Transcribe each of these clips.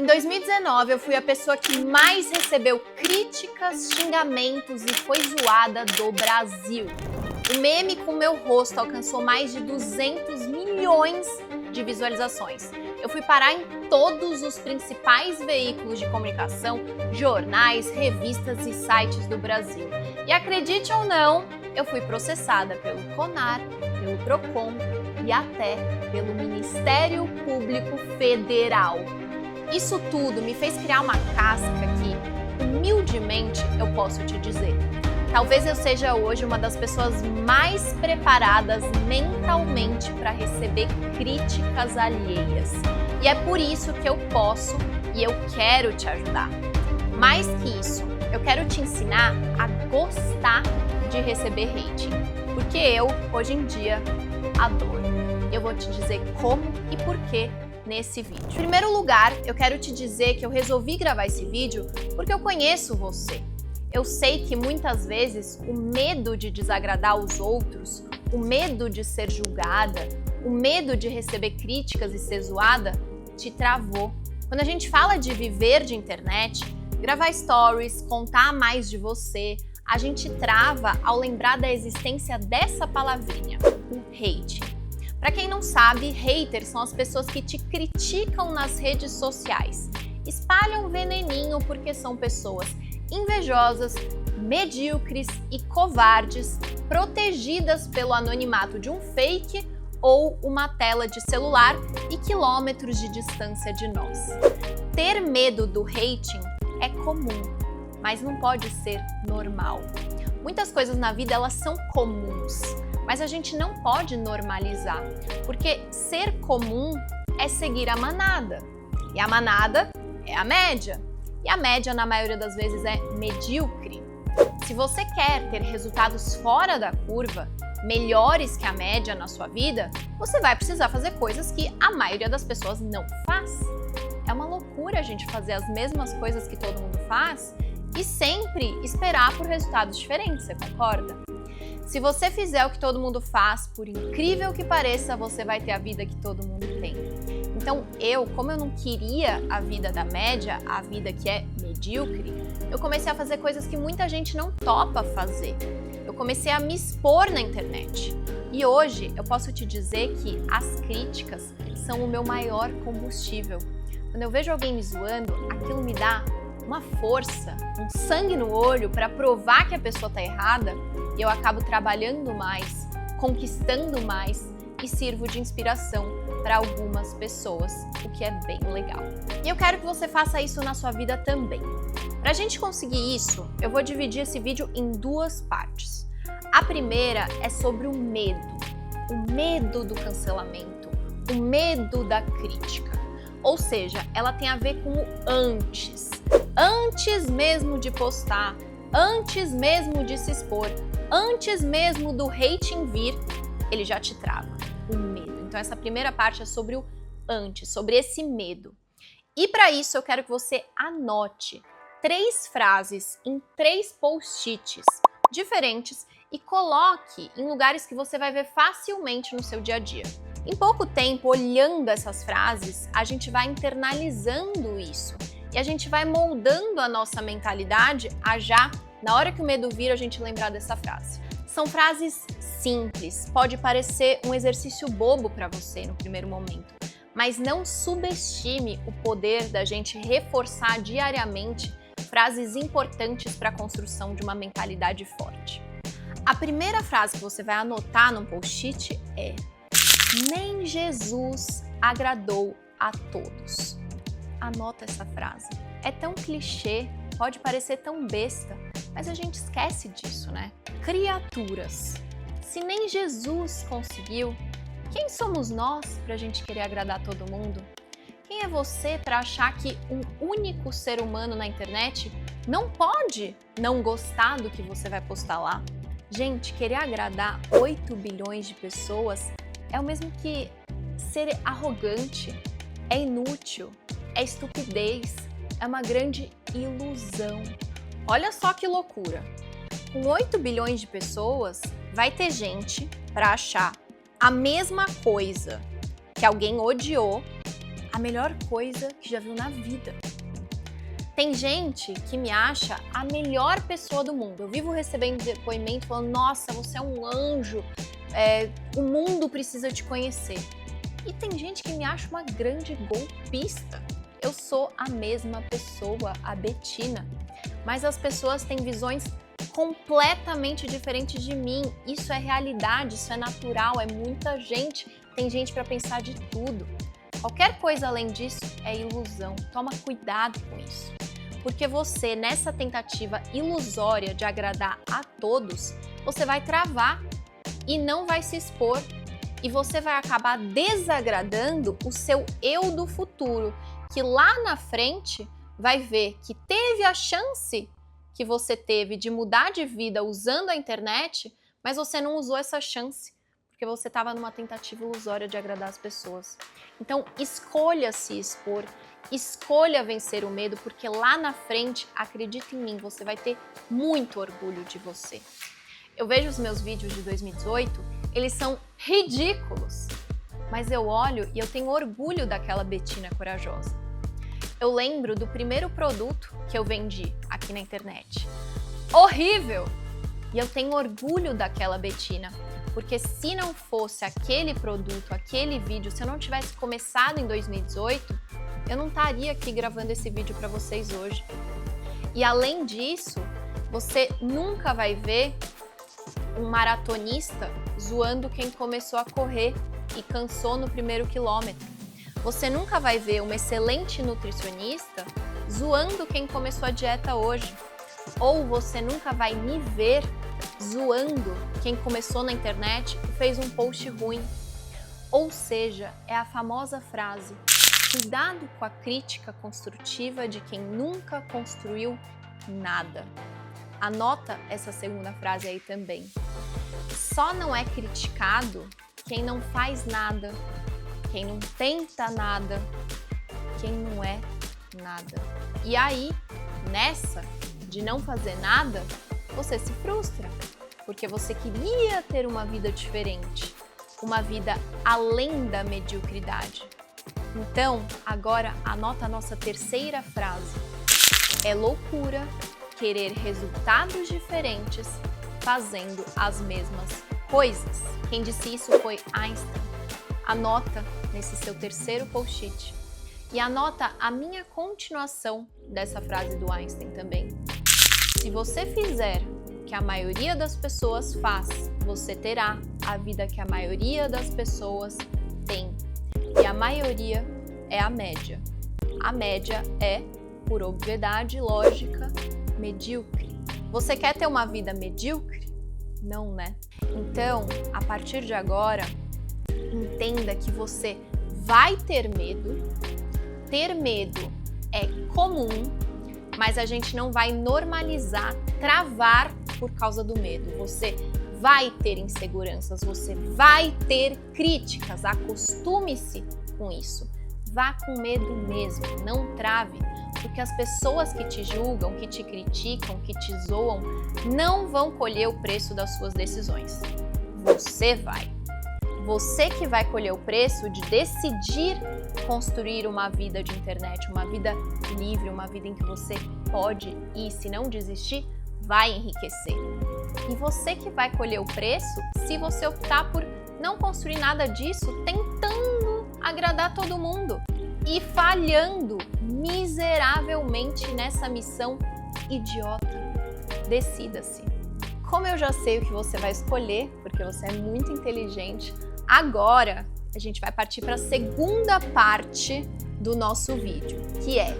Em 2019, eu fui a pessoa que mais recebeu críticas, xingamentos e foi zoada do Brasil. O meme com meu rosto alcançou mais de 200 milhões de visualizações. Eu fui parar em todos os principais veículos de comunicação, jornais, revistas e sites do Brasil. E acredite ou não, eu fui processada pelo CONAR, pelo PROCON e até pelo Ministério Público Federal. Isso tudo me fez criar uma casca que, humildemente, eu posso te dizer, talvez eu seja hoje uma das pessoas mais preparadas mentalmente para receber críticas alheias. E é por isso que eu posso e eu quero te ajudar. Mais que isso, eu quero te ensinar a gostar de receber hating, porque eu, hoje em dia, adoro. Eu vou te dizer como e por quê nesse vídeo. Em primeiro lugar, eu quero te dizer que eu resolvi gravar esse vídeo porque eu conheço você. Eu sei que muitas vezes o medo de desagradar os outros, o medo de ser julgada, o medo de receber críticas e ser zoada, te travou. Quando a gente fala de viver de internet, gravar stories, contar mais de você, a gente trava ao lembrar da existência dessa palavrinha, o hate. Para quem não sabe, haters são as pessoas que te criticam nas redes sociais. Espalham veneninho porque são pessoas invejosas, medíocres e covardes, protegidas pelo anonimato de um fake ou uma tela de celular e quilômetros de distância de nós. Ter medo do hating é comum, mas não pode ser normal. Muitas coisas na vida elas são comuns, mas a gente não pode normalizar, porque ser comum é seguir a manada, e a manada é a média, e a média na maioria das vezes é medíocre. Se você quer ter resultados fora da curva, melhores que a média na sua vida, você vai precisar fazer coisas que a maioria das pessoas não faz. É uma loucura a gente fazer as mesmas coisas que todo mundo faz e sempre esperar por resultados diferentes, você concorda? Se você fizer o que todo mundo faz, por incrível que pareça, você vai ter a vida que todo mundo tem. Então como eu não queria a vida da média, a vida que é medíocre, eu comecei a fazer coisas que muita gente não topa fazer. Eu comecei a me expor na internet. E hoje eu posso te dizer que as críticas são o meu maior combustível. Quando eu vejo alguém me zoando, aquilo me dá uma força, um sangue no olho para provar que a pessoa está errada e eu acabo trabalhando mais, conquistando mais e sirvo de inspiração para algumas pessoas, o que é bem legal. E eu quero que você faça isso na sua vida também. Para a gente conseguir isso, eu vou dividir esse vídeo em duas partes. A primeira é sobre o medo do cancelamento, o medo da crítica. Ou seja, ela tem a ver com o antes. Antes mesmo de postar, antes mesmo de se expor, antes mesmo do hating vir, ele já te trava, o medo. Então essa primeira parte é sobre o antes, sobre esse medo. E para isso eu quero que você anote 3 frases em 3 post-its diferentes e coloque em lugares que você vai ver facilmente no seu dia a dia. Em pouco tempo, olhando essas frases, a gente vai internalizando isso e a gente vai moldando a nossa mentalidade a já, na hora que o medo vir, a gente lembrar dessa frase. São frases simples, pode parecer um exercício bobo para você no primeiro momento, mas não subestime o poder da gente reforçar diariamente frases importantes para a construção de uma mentalidade forte. A primeira frase que você vai anotar no post-it é: nem Jesus agradou a todos. Anota essa frase. É tão clichê, pode parecer tão besta, mas a gente esquece disso, né? Criaturas. Se nem Jesus conseguiu, quem somos nós para a gente querer agradar todo mundo? Quem é você para achar que um único ser humano na internet não pode não gostar do que você vai postar lá? Gente, querer agradar 8 bilhões de pessoas é o mesmo que ser arrogante, é inútil, é estupidez, é uma grande ilusão. Olha só que loucura! Com 8 bilhões de pessoas, vai ter gente para achar a mesma coisa que alguém odiou, a melhor coisa que já viu na vida. Tem gente que me acha a melhor pessoa do mundo. Eu vivo recebendo depoimento falando, nossa, você é um anjo, o mundo precisa te conhecer. E tem gente que me acha uma grande golpista. Eu sou a mesma pessoa, a Bettina, mas as pessoas têm visões completamente diferentes de mim. Isso é realidade, isso é natural, é muita gente, tem gente para pensar de tudo. Qualquer coisa além disso é ilusão. Toma cuidado com isso. Porque você, nessa tentativa ilusória de agradar a todos, você vai travar e não vai se expor. E você vai acabar desagradando o seu eu do futuro, que lá na frente vai ver que teve a chance que você teve de mudar de vida usando a internet, mas você não usou essa chance, porque você estava numa tentativa ilusória de agradar as pessoas. Então, escolha se expor, escolha vencer o medo, porque lá na frente, acredita em mim, você vai ter muito orgulho de você. Eu vejo os meus vídeos de 2018, eles são ridículos, mas eu olho e eu tenho orgulho daquela Bettina corajosa. Eu lembro do primeiro produto que eu vendi aqui na internet. Horrível! E eu tenho orgulho daquela Bettina, porque se não fosse aquele produto, aquele vídeo, se eu não tivesse começado em 2018, eu não estaria aqui gravando esse vídeo para vocês hoje. E além disso, você nunca vai ver um maratonista zoando quem começou a correr e cansou no primeiro quilômetro. Você nunca vai ver uma excelente nutricionista zoando quem começou a dieta hoje. Ou você nunca vai me ver zoando quem começou na internet e fez um post ruim. Ou seja, é a famosa frase: cuidado com a crítica construtiva de quem nunca construiu nada. Anota essa segunda frase aí também. Só não é criticado quem não faz nada, quem não tenta nada, quem não é nada. E aí, nessa de não fazer nada, você se frustra, porque você queria ter uma vida diferente, uma vida além da mediocridade. Então, agora anota a nossa terceira frase. É loucura querer resultados diferentes fazendo as mesmas coisas. Quem disse isso foi Einstein. Anota nesse seu terceiro post-it e anota a minha continuação dessa frase do Einstein também. Se você fizer o que a maioria das pessoas faz, você terá a vida que a maioria das pessoas tem. E a maioria é a média. A média é, por obviedade lógica, medíocre. Você quer ter uma vida medíocre? Não, né? Então, a partir de agora, entenda que você vai ter medo. Ter medo é comum, mas a gente não vai normalizar, travar por causa do medo. Você vai ter inseguranças, você vai ter críticas, acostume-se com isso. Vá com medo mesmo, não trave, porque as pessoas que te julgam, que te criticam, que te zoam, não vão colher o preço das suas decisões. Você vai. Você que vai colher o preço de decidir construir uma vida de internet, uma vida livre, uma vida em que você pode e, se não desistir, vai enriquecer. E você que vai colher o preço se você optar por não construir nada disso, tentando agradar todo mundo e falhando miseravelmente nessa missão idiota. Decida-se. Como eu já sei o que você vai escolher, porque você é muito inteligente, agora a gente vai partir para a segunda parte do nosso vídeo, que é: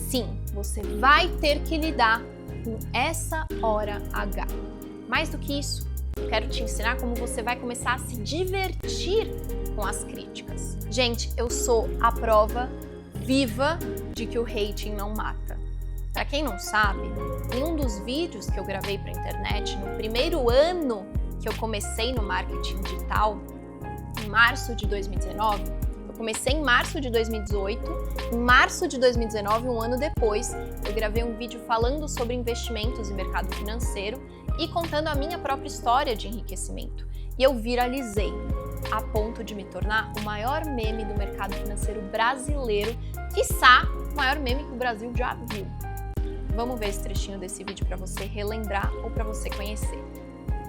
sim, você vai ter que lidar com essa hora H. Mais do que isso, eu quero te ensinar como você vai começar a se divertir com as críticas. Gente, eu sou a prova viva de que o hating não mata. Para quem não sabe, em um dos vídeos que eu gravei para a internet, no primeiro ano que eu comecei no marketing digital, em março de 2019, eu comecei em março de 2018, em março de 2019, um ano depois, eu gravei um vídeo falando sobre investimentos e mercado financeiro e contando a minha própria história de enriquecimento. E eu viralizei. a ponto de me tornar o maior meme do mercado financeiro brasileiro, quiçá o maior meme que o Brasil já viu. Vamos ver esse trechinho desse vídeo para você relembrar ou para você conhecer.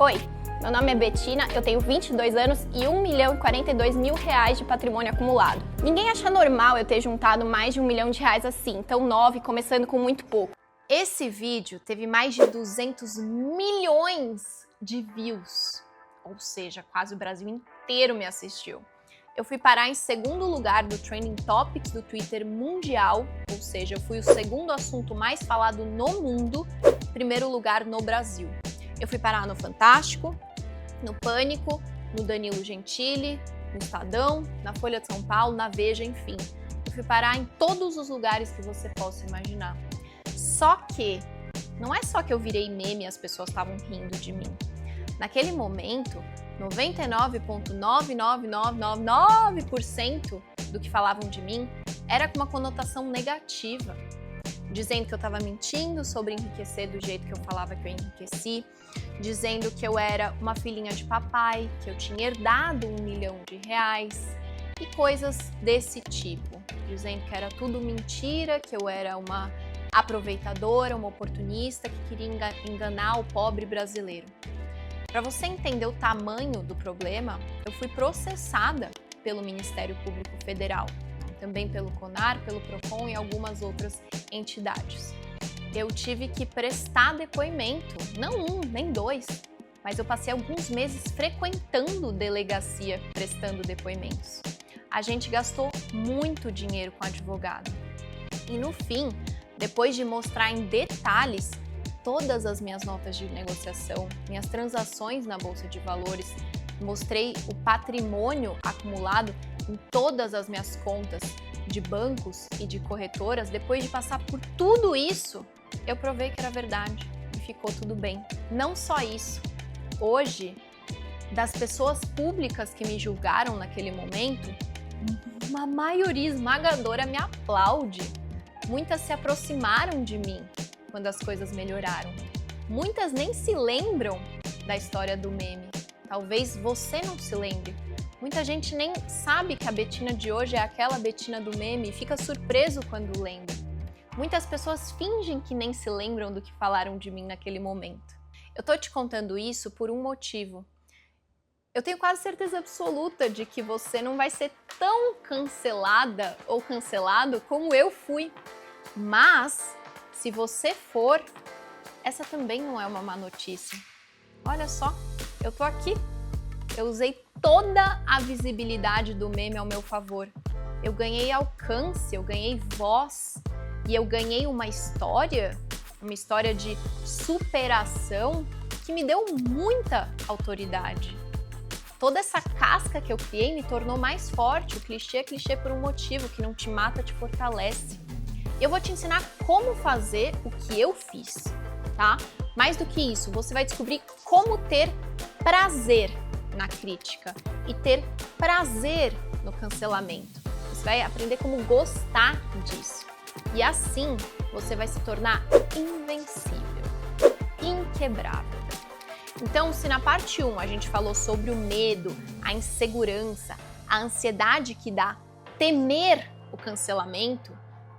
Oi, meu nome é Betina, eu tenho 22 anos e R$1.042.000 de patrimônio acumulado. Ninguém acha normal eu ter juntado mais de R$1 milhão assim, tão nova e começando com muito pouco. Esse vídeo teve mais de 200 milhões de views, ou seja, quase o Brasil inteiro me assistiu. Eu fui parar em segundo lugar do Trending Topics do Twitter mundial, ou seja, eu fui o segundo assunto mais falado no mundo, primeiro lugar no Brasil. Eu fui parar no Fantástico, no Pânico, no Danilo Gentili, no Estadão, na Folha de São Paulo, na Veja, enfim. Eu fui parar em todos os lugares que você possa imaginar. Só que não é só que eu virei meme e as pessoas estavam rindo de mim. Naquele momento, 99,99999% do que falavam de mim era com uma conotação negativa, dizendo que eu estava mentindo sobre enriquecer do jeito que eu falava que eu enriqueci, dizendo que eu era uma filhinha de papai, que eu tinha herdado R$1 milhão e coisas desse tipo, dizendo que era tudo mentira, que eu era uma aproveitadora, uma oportunista que queria enganar o pobre brasileiro. Para você entender o tamanho do problema, eu fui processada pelo Ministério Público Federal, também pelo CONAR, pelo PROCON e algumas outras entidades. Eu tive que prestar depoimento, não um, nem dois, mas eu passei alguns meses frequentando delegacia prestando depoimentos. A gente gastou muito dinheiro com advogado. E no fim, depois de mostrar em detalhes todas as minhas notas de negociação, minhas transações na Bolsa de Valores, mostrei o patrimônio acumulado em todas as minhas contas de bancos e de corretoras. Depois de passar por tudo isso, eu provei que era verdade e ficou tudo bem. Não só isso, hoje, das pessoas públicas que me julgaram naquele momento, uma maioria esmagadora me aplaude. Muitas se aproximaram de mim quando as coisas melhoraram. Muitas nem se lembram da história do meme. Talvez você não se lembre. Muita gente nem sabe que a Betina de hoje é aquela Betina do meme e fica surpreso quando lembra. Muitas pessoas fingem que nem se lembram do que falaram de mim naquele momento. Eu tô te contando isso por um motivo. Eu tenho quase certeza absoluta de que você não vai ser tão cancelada ou cancelado como eu fui. Mas, se você for, essa também não é uma má notícia. Olha só, eu tô aqui. Eu usei toda a visibilidade do meme ao meu favor. Eu ganhei alcance, eu ganhei voz e eu ganhei uma história de superação que me deu muita autoridade. Toda essa casca que eu criei me tornou mais forte. O clichê é clichê por um motivo, que não te mata, te fortalece. Eu vou te ensinar como fazer o que eu fiz, tá? Mais do que isso, você vai descobrir como ter prazer na crítica e ter prazer no cancelamento. Você vai aprender como gostar disso. E assim, você vai se tornar invencível, inquebrável. Então, se na parte 1 a gente falou sobre o medo, a insegurança, a ansiedade que dá temer o cancelamento,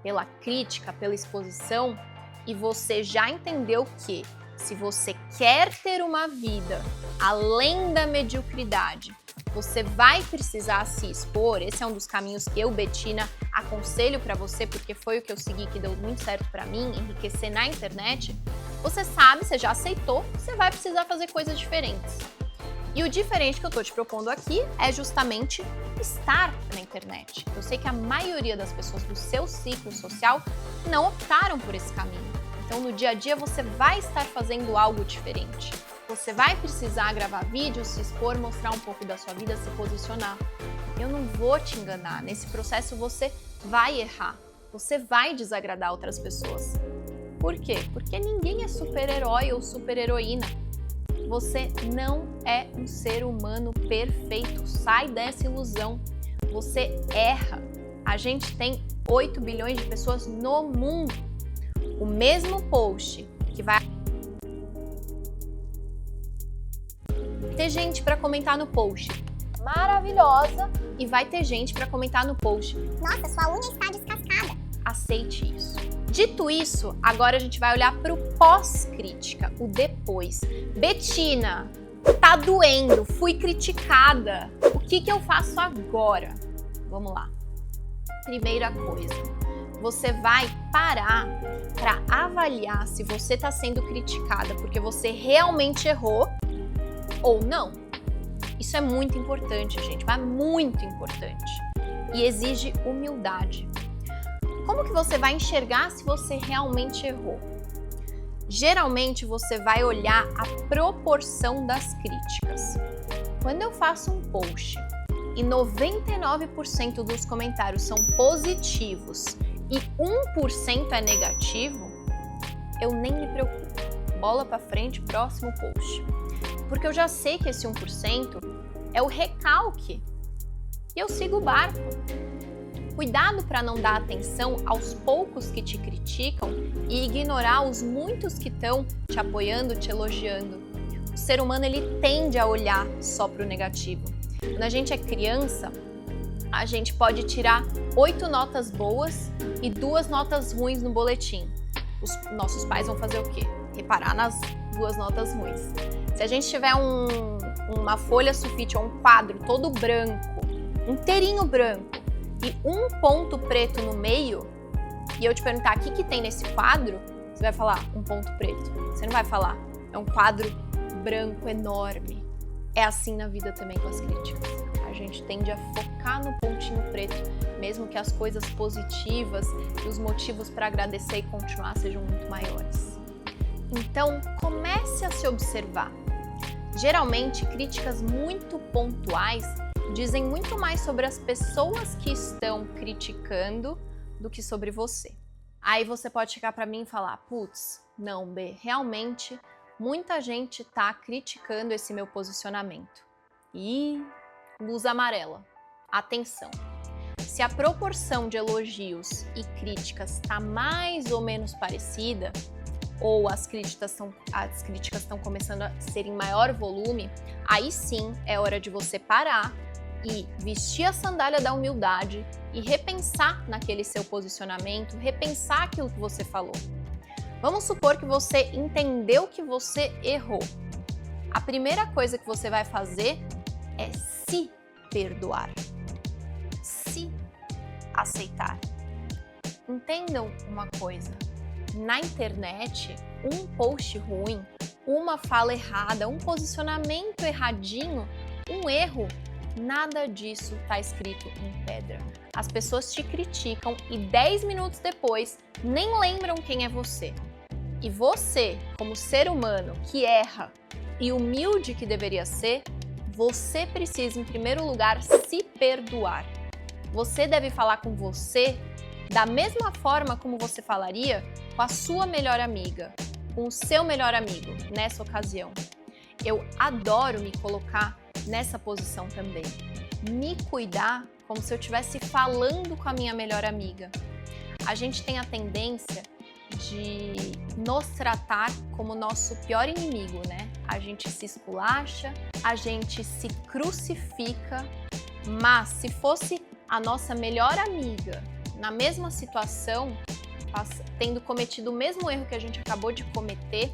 pela crítica, pela exposição, e você já entendeu que se você quer ter uma vida além da mediocridade, você vai precisar se expor. Esse é um dos caminhos que eu, Betina, aconselho para você, porque foi o que eu segui que deu muito certo para mim, enriquecer na internet. Você sabe, você já aceitou, você vai precisar fazer coisas diferentes. E o diferente que eu tô te propondo aqui é justamente estar na internet. Eu sei que a maioria das pessoas do seu ciclo social não optaram por esse caminho. Então, no dia a dia, você vai estar fazendo algo diferente. Você vai precisar gravar vídeos, se expor, mostrar um pouco da sua vida, se posicionar. Eu não vou te enganar. Nesse processo, você vai errar. Você vai desagradar outras pessoas. Por quê? Porque ninguém é super-herói ou super-heroína. Você não é um ser humano perfeito. Sai dessa ilusão. Você erra. A gente tem 8 bilhões de pessoas no mundo. O mesmo post que vai ter gente para comentar no post. maravilhosa e vai ter gente para comentar no post: nossa, sua unha está descascada. Aceite isso. Dito isso, agora a gente vai olhar para o pós-crítica, o depois. Betina, tá doendo, fui criticada. O que eu faço agora? Vamos lá. Primeira coisa, você vai parar para avaliar se você está sendo criticada porque você realmente errou ou não. Isso é muito importante, gente, mas muito importante. E exige humildade. Como que você vai enxergar se você realmente errou? Geralmente você vai olhar a proporção das críticas. Quando eu faço um post e 99% dos comentários são positivos e 1% é negativo, eu nem me preocupo. Bola pra frente, próximo post. Porque eu já sei que esse 1% é o recalque e eu sigo o barco. Cuidado para não dar atenção aos poucos que te criticam e ignorar os muitos que estão te apoiando, te elogiando. O ser humano ele tende a olhar só para o negativo. Quando a gente é criança, a gente pode tirar 8 notas boas e 2 notas ruins no boletim. Os nossos pais vão fazer o quê? Reparar nas 2 notas ruins. Se a gente tiver uma folha sulfite ou um quadro todo branco, inteirinho branco, e um ponto preto no meio, e eu te perguntar o que tem nesse quadro, você vai falar um ponto preto. Você não vai falar, é um quadro branco enorme. É assim na vida também com as críticas. A gente tende a focar no pontinho preto, mesmo que as coisas positivas e os motivos para agradecer e continuar sejam muito maiores. Então, comece a se observar. Geralmente, críticas muito pontuais dizem muito mais sobre as pessoas que estão criticando do que sobre você. Aí você pode chegar para mim e falar: putz, não, B, realmente muita gente está criticando esse meu posicionamento. E luz amarela. Atenção! Se a proporção de elogios e críticas está mais ou menos parecida, ou as críticas estão começando a ser em maior volume, aí sim é hora de você parar e vestir a sandália da humildade e repensar naquele seu posicionamento, repensar aquilo que você falou. Vamos supor que você entendeu que você errou. A primeira coisa que você vai fazer é se perdoar, se aceitar. Entendam uma coisa, na internet, um post ruim, uma fala errada, um posicionamento erradinho, um erro, nada disso está escrito em pedra. As pessoas te criticam e 10 minutos depois nem lembram quem é você. E você, como ser humano que erra e humilde que deveria ser, você precisa, em primeiro lugar, se perdoar. Você deve falar com você da mesma forma como você falaria com a sua melhor amiga, com o seu melhor amigo nessa ocasião. Eu adoro me colocar nessa posição também. Me cuidar como se eu estivesse falando com a minha melhor amiga. A gente tem a tendência de nos tratar como nosso pior inimigo, né? A gente se esculacha, a gente se crucifica, mas se fosse a nossa melhor amiga na mesma situação, tendo cometido o mesmo erro que a gente acabou de cometer,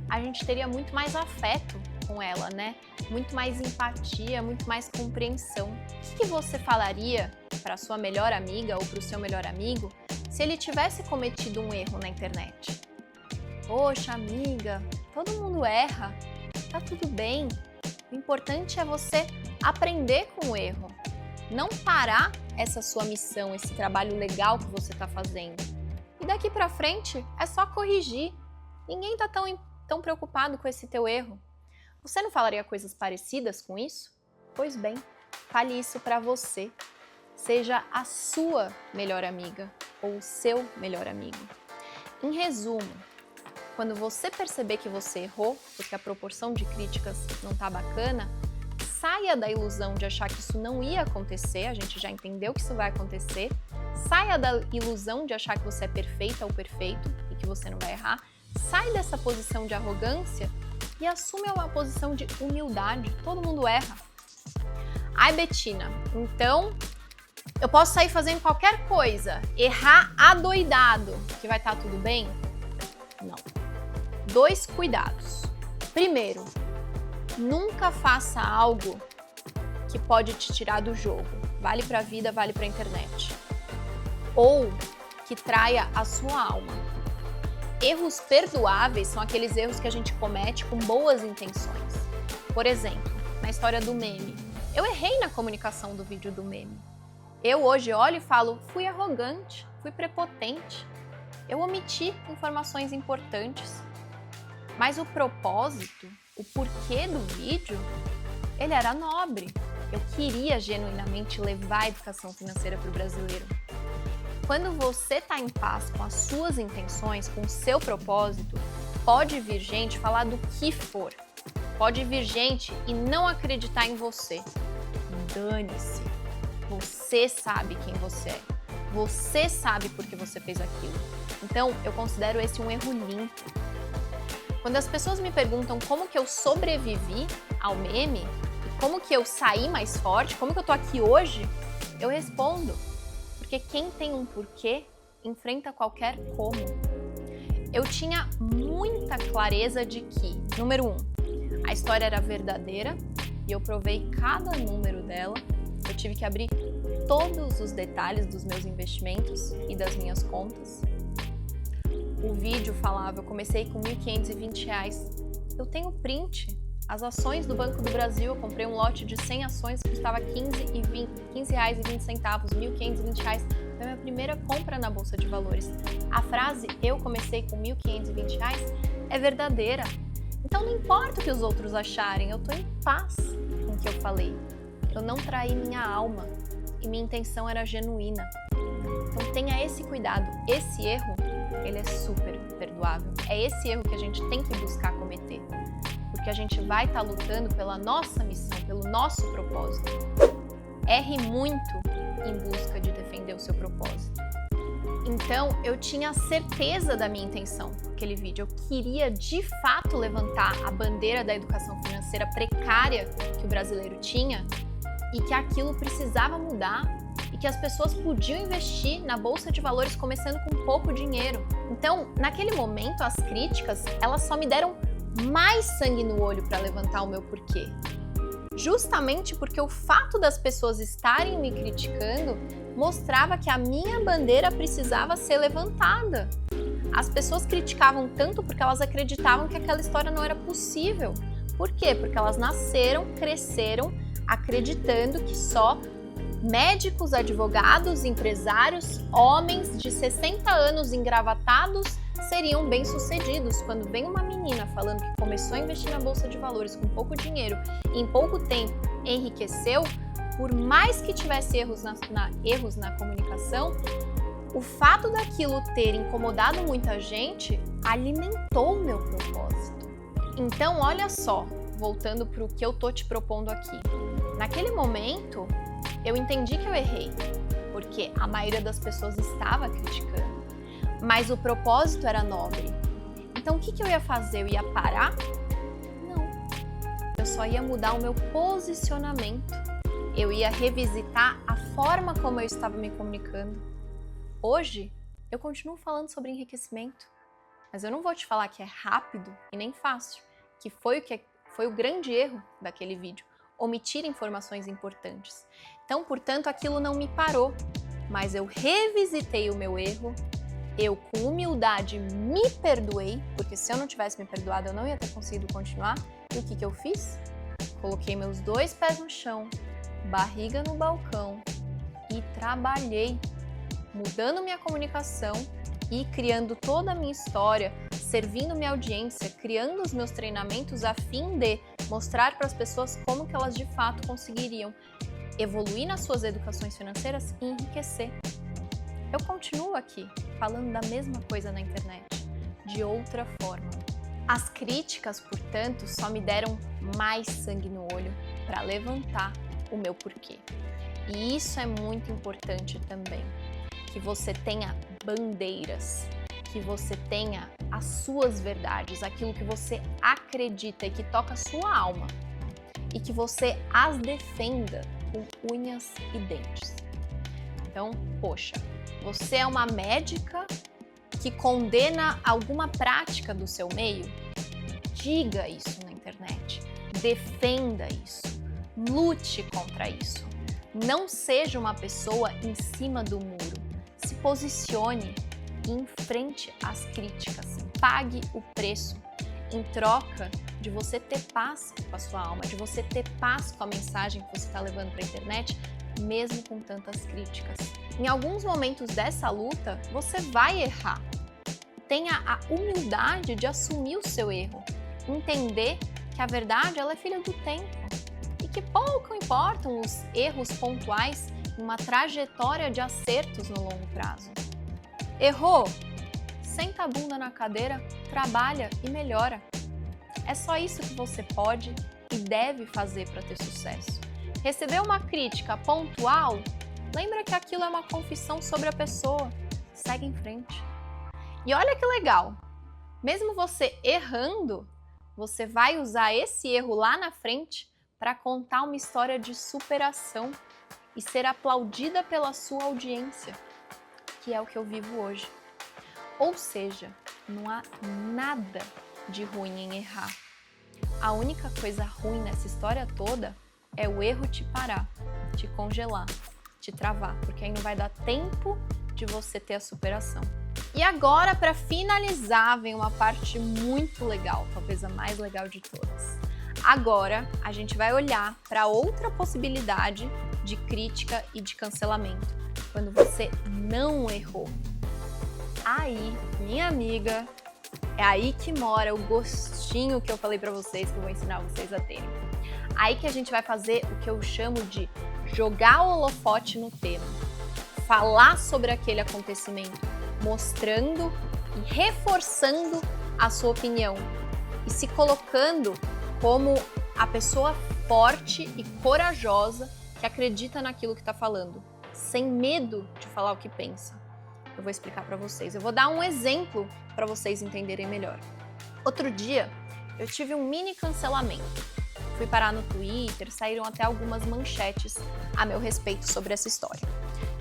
a gente teria muito mais afeto com ela, né? Muito mais empatia, muito mais compreensão. O que você falaria para a sua melhor amiga ou para o seu melhor amigo se ele tivesse cometido um erro na internet? Poxa, amiga, todo mundo erra, tá tudo bem. O importante é você aprender com o erro, não parar essa sua missão, esse trabalho legal que você está fazendo. E daqui para frente é só corrigir. Ninguém está tão preocupado com esse teu erro. Você não falaria coisas parecidas com isso? Pois bem, fale isso para você. Seja a sua melhor amiga ou o seu melhor amigo. Em resumo, quando você perceber que você errou, porque a proporção de críticas não está bacana, saia da ilusão de achar que isso não ia acontecer, a gente já entendeu que isso vai acontecer. Saia da ilusão de achar que você é perfeita ou perfeito e que você não vai errar. Sai dessa posição de arrogância e assume uma posição de humildade. Todo mundo erra. Ai, Betina, então eu posso sair fazendo qualquer coisa, errar adoidado, que vai estar tudo bem? Não. 2 cuidados. Primeiro, nunca faça algo que pode te tirar do jogo. Vale pra vida, vale pra internet. Ou que traia a sua alma. Erros perdoáveis são aqueles erros que a gente comete com boas intenções. Por exemplo, na história do meme. Eu errei na comunicação do vídeo do meme. Eu hoje olho e falo, fui arrogante, fui prepotente. Eu omiti informações importantes. Mas o propósito, o porquê do vídeo, ele era nobre. Eu queria genuinamente levar a educação financeira para o brasileiro. Quando você está em paz com as suas intenções, com o seu propósito, pode vir gente falar do que for. Pode vir gente e não acreditar em você. Dane-se. Você sabe quem você é. Você sabe por que você fez aquilo. Então, eu considero esse um erro limpo. Quando as pessoas me perguntam como que eu sobrevivi ao meme, e como que eu saí mais forte, como que eu tô aqui hoje, eu respondo. Porque quem tem um porquê, enfrenta qualquer como. Eu tinha muita clareza de que, número 1, a história era verdadeira e eu provei cada número dela. Eu tive que abrir todos os detalhes dos meus investimentos e das minhas contas. O vídeo falava, eu comecei com R$ 1.520. Eu tenho print. As ações do Banco do Brasil, eu comprei um lote de 100 ações que custava R$ 15,20, R$ 1.520. Foi a minha primeira compra na Bolsa de Valores. A frase, eu comecei com R$ 1.520, é verdadeira. Então não importa o que os outros acharem, eu tô em paz com o que eu falei. Eu não traí minha alma e minha intenção era genuína. Então tenha esse cuidado. Esse erro, ele é super perdoável. É esse erro que a gente tem que buscar cometer. Porque a gente vai estar lutando pela nossa missão, pelo nosso propósito. Erre muito em busca de defender o seu propósito. Então, eu tinha certeza da minha intenção com aquele vídeo. Eu queria, de fato, levantar a bandeira da educação financeira precária que o brasileiro tinha e que aquilo precisava mudar e que as pessoas podiam investir na Bolsa de Valores começando com pouco dinheiro. Então, naquele momento, as críticas, elas só me deram mais sangue no olho para levantar o meu porquê. Justamente porque o fato das pessoas estarem me criticando mostrava que a minha bandeira precisava ser levantada. As pessoas criticavam tanto porque elas acreditavam que aquela história não era possível. Por quê? Porque elas nasceram, cresceram acreditando que só médicos, advogados, empresários, homens de 60 anos engravatados seriam bem-sucedidos. Quando vem uma menina falando que começou a investir na Bolsa de Valores com pouco dinheiro e em pouco tempo enriqueceu, por mais que tivesse erros na comunicação, o fato daquilo ter incomodado muita gente alimentou o meu propósito. Então, olha só, voltando para o que eu tô te propondo aqui. Naquele momento, eu entendi que eu errei, porque a maioria das pessoas estava criticando. Mas o propósito era nobre. Então o que eu ia fazer? Eu ia parar? Não. Eu só ia mudar o meu posicionamento. Eu ia revisitar a forma como eu estava me comunicando. Hoje, eu continuo falando sobre enriquecimento, mas eu não vou te falar que é rápido e nem fácil, que foi o grande erro daquele vídeo, omitir informações importantes. Então, portanto, aquilo não me parou, mas eu revisitei o meu erro. Eu, com humildade, me perdoei, porque se eu não tivesse me perdoado, eu não ia ter conseguido continuar. E o que eu fiz? Coloquei meus 2 pés no chão, barriga no balcão e trabalhei, mudando minha comunicação e criando toda a minha história, servindo minha audiência, criando os meus treinamentos a fim de mostrar para as pessoas como que elas de fato conseguiriam evoluir nas suas educações financeiras e enriquecer. Eu continuo aqui, falando da mesma coisa na internet, de outra forma. As críticas, portanto, só me deram mais sangue no olho para levantar o meu porquê. E isso é muito importante também, que você tenha bandeiras, que você tenha as suas verdades, aquilo que você acredita e que toca a sua alma, e que você as defenda. com unhas e dentes. Então, poxa, você é uma médica que condena alguma prática do seu meio? Diga isso na internet, defenda isso, lute contra isso. Não seja uma pessoa em cima do muro, se posicione e enfrente as críticas, pague o preço em troca de você ter paz com a sua alma, de você ter paz com a mensagem que você está levando para a internet, mesmo com tantas críticas. Em alguns momentos dessa luta, você vai errar. Tenha a humildade de assumir o seu erro, entender que a verdade ela é filha do tempo e que pouco importam os erros pontuais em uma trajetória de acertos no longo prazo. Errou? Senta a bunda na cadeira, trabalha e melhora. É só isso que você pode e deve fazer para ter sucesso. Recebeu uma crítica pontual? Lembra que aquilo é uma confissão sobre a pessoa. Segue em frente. E olha que legal, mesmo você errando, você vai usar esse erro lá na frente para contar uma história de superação e ser aplaudida pela sua audiência, que é o que eu vivo hoje. Ou seja, não há nada de ruim em errar. A única coisa ruim nessa história toda é o erro te parar, te congelar, te travar, porque aí não vai dar tempo de você ter a superação. E agora, para finalizar, vem uma parte muito legal, talvez a mais legal de todas. Agora, a gente vai olhar para outra possibilidade de crítica e de cancelamento, quando você não errou. Aí, minha amiga, é aí que mora o gostinho que eu falei para vocês, que eu vou ensinar vocês a terem. Aí que a gente vai fazer o que eu chamo de jogar o holofote no tema, falar sobre aquele acontecimento, mostrando e reforçando a sua opinião e se colocando como a pessoa forte e corajosa que acredita naquilo que está falando, sem medo de falar o que pensa. Eu vou explicar para vocês. Eu vou dar um exemplo para vocês entenderem melhor. Outro dia, eu tive um mini cancelamento. Fui parar no Twitter, saíram até algumas manchetes a meu respeito sobre essa história.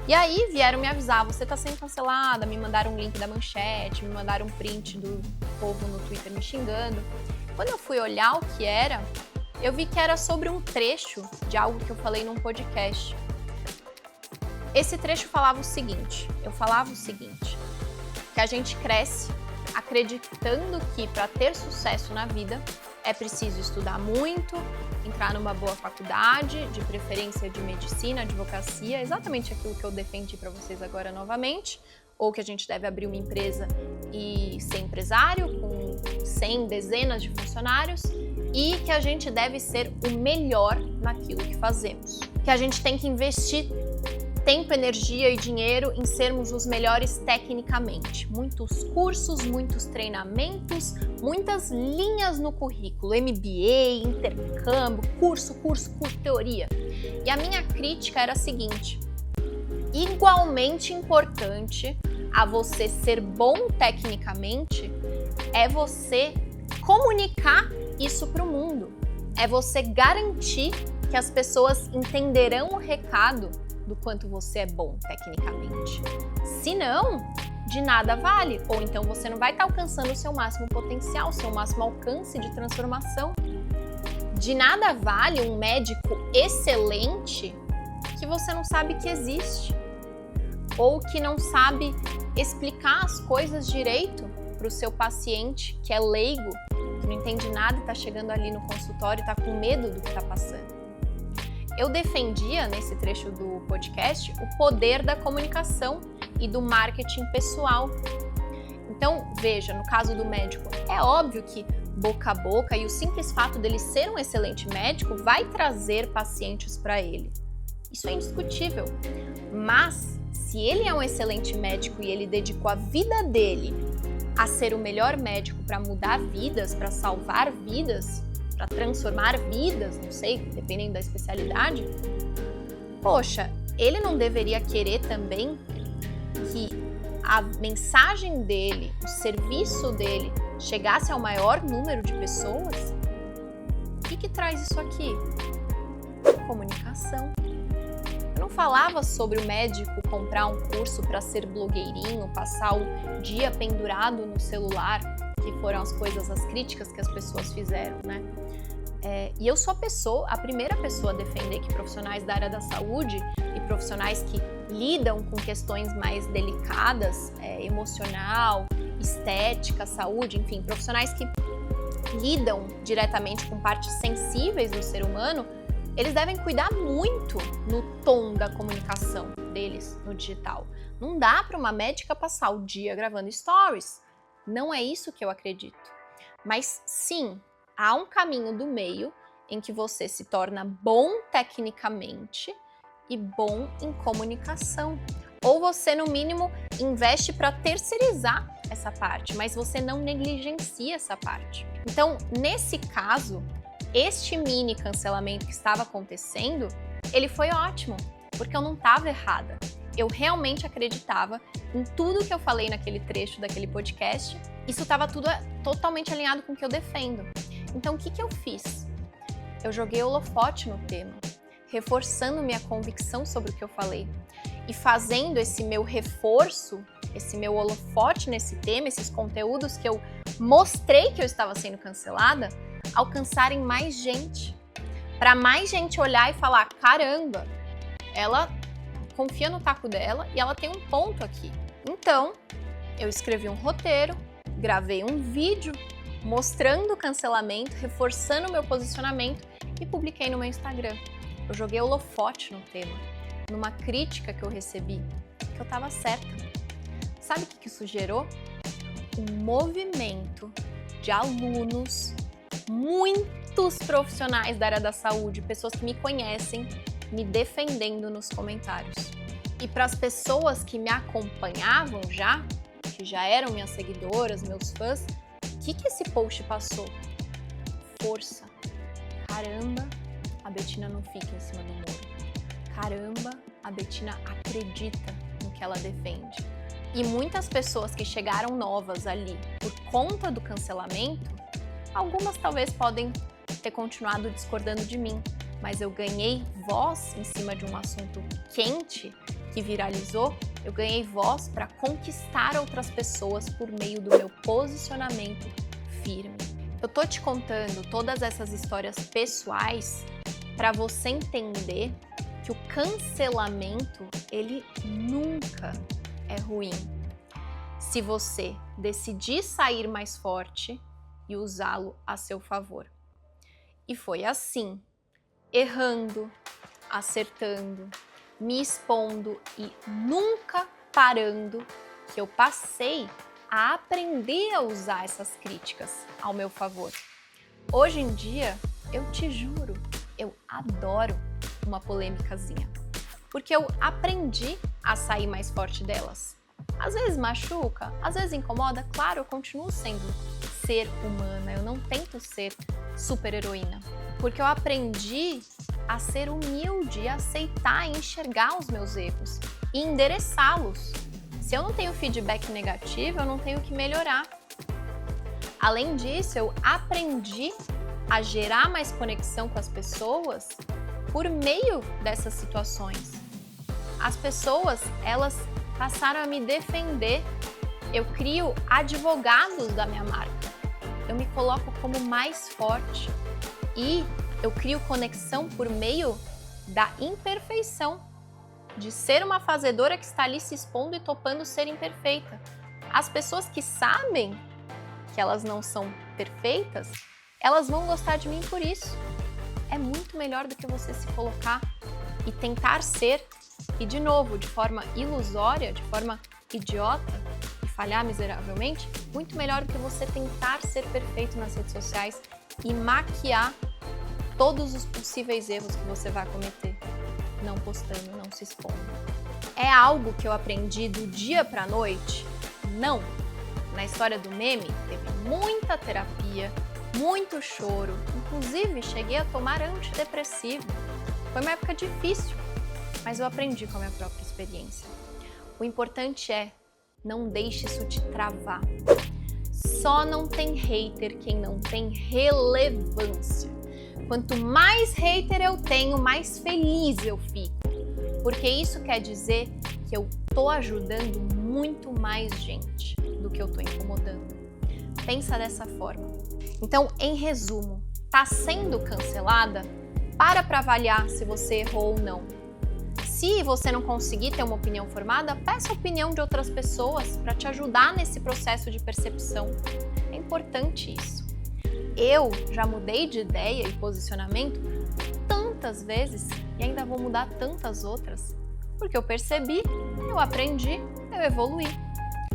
E aí vieram me avisar, você está sendo cancelada, me mandaram um link da manchete, me mandaram um print do povo no Twitter me xingando. Quando eu fui olhar o que era, eu vi que era sobre um trecho de algo que eu falei num podcast. Esse trecho falava o seguinte, que a gente cresce acreditando que para ter sucesso na vida é preciso estudar muito, entrar numa boa faculdade, de preferência de medicina, advocacia, exatamente aquilo que eu defendi para vocês agora novamente, ou que a gente deve abrir uma empresa e ser empresário com 100, dezenas de funcionários, e que a gente deve ser o melhor naquilo que fazemos. Que a gente tem que investir tempo, energia e dinheiro em sermos os melhores tecnicamente. Muitos cursos, muitos treinamentos, muitas linhas no currículo, MBA, intercâmbio, curso, teoria. E a minha crítica era a seguinte: igualmente importante a você ser bom tecnicamente é você comunicar isso para o mundo. É você garantir que as pessoas entenderão o recado do quanto você é bom tecnicamente. Se não, de nada vale. Ou então você não vai estar alcançando o seu máximo potencial, o seu máximo alcance de transformação. De nada vale um médico excelente que você não sabe que existe. Ou que não sabe explicar as coisas direito para o seu paciente, que é leigo, que não entende nada e está chegando ali no consultório e está com medo do que está passando. Eu defendia, nesse trecho do podcast, o poder da comunicação e do marketing pessoal. Então, veja, no caso do médico, é óbvio que boca a boca e o simples fato dele ser um excelente médico vai trazer pacientes para ele. Isso é indiscutível. Mas, se ele é um excelente médico e ele dedicou a vida dele a ser o melhor médico para mudar vidas, para salvar vidas, para transformar vidas, não sei, dependendo da especialidade, poxa, ele não deveria querer também que a mensagem dele, o serviço dele, chegasse ao maior número de pessoas? O que traz isso aqui? Comunicação. não falava sobre o médico comprar um curso para ser blogueirinho, passar o dia pendurado no celular, que foram as críticas que as pessoas fizeram, né? E eu sou a primeira pessoa a defender que profissionais da área da saúde e profissionais que lidam com questões mais delicadas, emocional, estética, saúde, enfim, profissionais que lidam diretamente com partes sensíveis do ser humano, eles devem cuidar muito no tom da comunicação deles no digital. Não dá para uma médica passar o dia gravando stories. Não é isso que eu acredito. Mas sim, há um caminho do meio em que você se torna bom tecnicamente e bom em comunicação. Ou você, no mínimo, investe para terceirizar essa parte, mas você não negligencia essa parte. Então, nesse caso, este mini cancelamento que estava acontecendo, ele foi ótimo, porque eu não estava errada. Eu realmente acreditava em tudo que eu falei naquele trecho daquele podcast. Isso estava tudo totalmente alinhado com o que eu defendo. Então, o que eu fiz? Eu joguei holofote no tema, reforçando minha convicção sobre o que eu falei e fazendo esse meu reforço, esse meu holofote nesse tema, esses conteúdos que eu mostrei que eu estava sendo cancelada, alcançarem mais gente. Para mais gente olhar e falar, caramba, ela confia no taco dela e ela tem um ponto aqui. Então, eu escrevi um roteiro, gravei um vídeo mostrando o cancelamento, reforçando o meu posicionamento e publiquei no meu Instagram. Eu joguei holofote no tema, numa crítica que eu recebi, que eu estava certa. Sabe o que isso gerou? Um movimento de alunos, muitos profissionais da área da saúde, pessoas que me conhecem, me defendendo nos comentários. E para as pessoas que me acompanhavam já, que já eram minhas seguidoras, meus fãs, o que esse post passou? Força. Caramba, a Betina não fica em cima do muro. Caramba, a Betina acredita no que ela defende. E muitas pessoas que chegaram novas ali por conta do cancelamento, algumas talvez podem ter continuado discordando de mim, mas eu ganhei voz em cima de um assunto quente que viralizou, eu ganhei voz para conquistar outras pessoas por meio do meu posicionamento firme. Eu tô te contando todas essas histórias pessoais para você entender que o cancelamento, ele nunca é ruim. Se você decidir sair mais forte e usá-lo a seu favor. E foi assim, errando, acertando, me expondo e nunca parando, que eu passei a aprender a usar essas críticas ao meu favor. Hoje em dia, eu te juro, eu adoro uma polêmicazinha, porque eu aprendi a sair mais forte delas. Às vezes machuca, às vezes incomoda, claro, eu continuo sendo ser humana, eu não tento ser super-heroína, porque eu aprendi a ser humilde, a aceitar e enxergar os meus erros e endereçá-los. Se eu não tenho feedback negativo, eu não tenho que melhorar. Além disso, eu aprendi a gerar mais conexão com as pessoas por meio dessas situações. As pessoas, elas passaram a me defender. Eu crio advogados da minha marca. Eu me coloco como mais forte e eu crio conexão por meio da imperfeição, de ser uma fazedora que está ali se expondo e topando ser imperfeita. As pessoas que sabem que elas não são perfeitas, elas vão gostar de mim por isso. É muito melhor do que você se colocar e tentar ser, e de novo, de forma ilusória, de forma idiota e falhar miseravelmente, muito melhor do que você tentar ser perfeito nas redes sociais e maquiar todos os possíveis erros que você vai cometer, não postando, não se expondo. É algo que eu aprendi do dia para a noite? Não. Na história do meme, teve muita terapia, muito choro, inclusive cheguei a tomar antidepressivo. Foi uma época difícil, mas eu aprendi com a minha própria experiência. O importante é, não deixe isso te travar. Só não tem hater quem não tem relevância. Quanto mais hater eu tenho, mais feliz eu fico. porque isso quer dizer que eu tô ajudando muito mais gente do que eu tô incomodando. Pensa dessa forma. Então, em resumo, tá sendo cancelada? Para avaliar se você errou ou não. Se você não conseguir ter uma opinião formada, peça a opinião de outras pessoas para te ajudar nesse processo de percepção. É importante isso. Eu já mudei de ideia e posicionamento tantas vezes e ainda vou mudar tantas outras, porque eu percebi, eu aprendi, eu evoluí.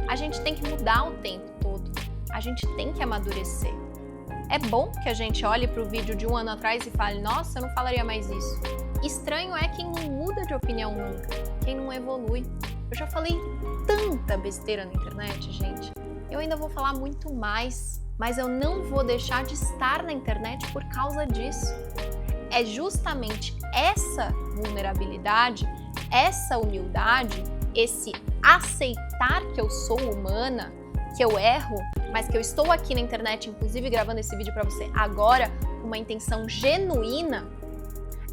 A gente tem que mudar o tempo todo, a gente tem que amadurecer. É bom que a gente olhe para o vídeo de um ano atrás e fale, nossa, eu não falaria mais isso. Estranho é quem não muda de opinião nunca, quem não evolui. Eu já falei tanta besteira na internet, gente. Eu ainda vou falar muito mais, mas eu não vou deixar de estar na internet por causa disso. É justamente essa vulnerabilidade, essa humildade, esse aceitar que eu sou humana, que eu erro, mas que eu estou aqui na internet, inclusive gravando esse vídeo para você agora, com uma intenção genuína,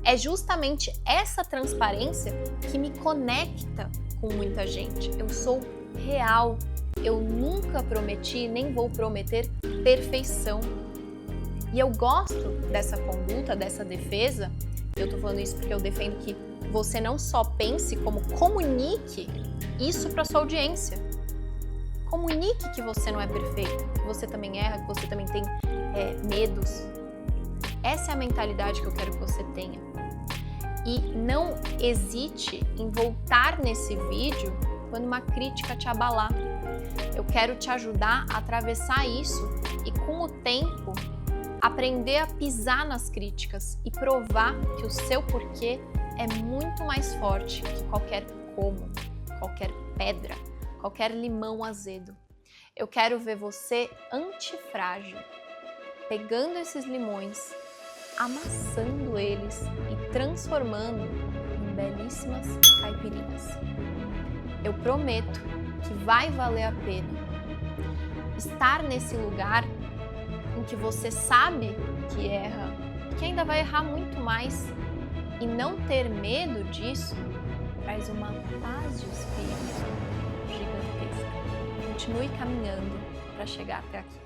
é justamente essa transparência que me conecta com muita gente. Eu sou real, eu nunca prometi, nem vou prometer perfeição. E eu gosto dessa conduta, dessa defesa. Eu tô falando isso porque eu defendo que você não só pense, como comunique isso para sua audiência. Comunique que você não é perfeito, que você também erra, que você também tem medos. Essa é a mentalidade que eu quero que você tenha. E não hesite em voltar nesse vídeo quando uma crítica te abalar. Eu quero te ajudar a atravessar isso e, com o tempo, aprender a pisar nas críticas e provar que o seu porquê é muito mais forte que qualquer como, qualquer pedra, qualquer limão azedo. Eu quero ver você antifrágil, pegando esses limões, amassando eles e transformando em belíssimas caipirinhas. Eu prometo que vai valer a pena estar nesse lugar em que você sabe que erra, que ainda vai errar muito mais, e não ter medo disso traz uma paz de espírito gigantesca. Continue caminhando para chegar até aqui.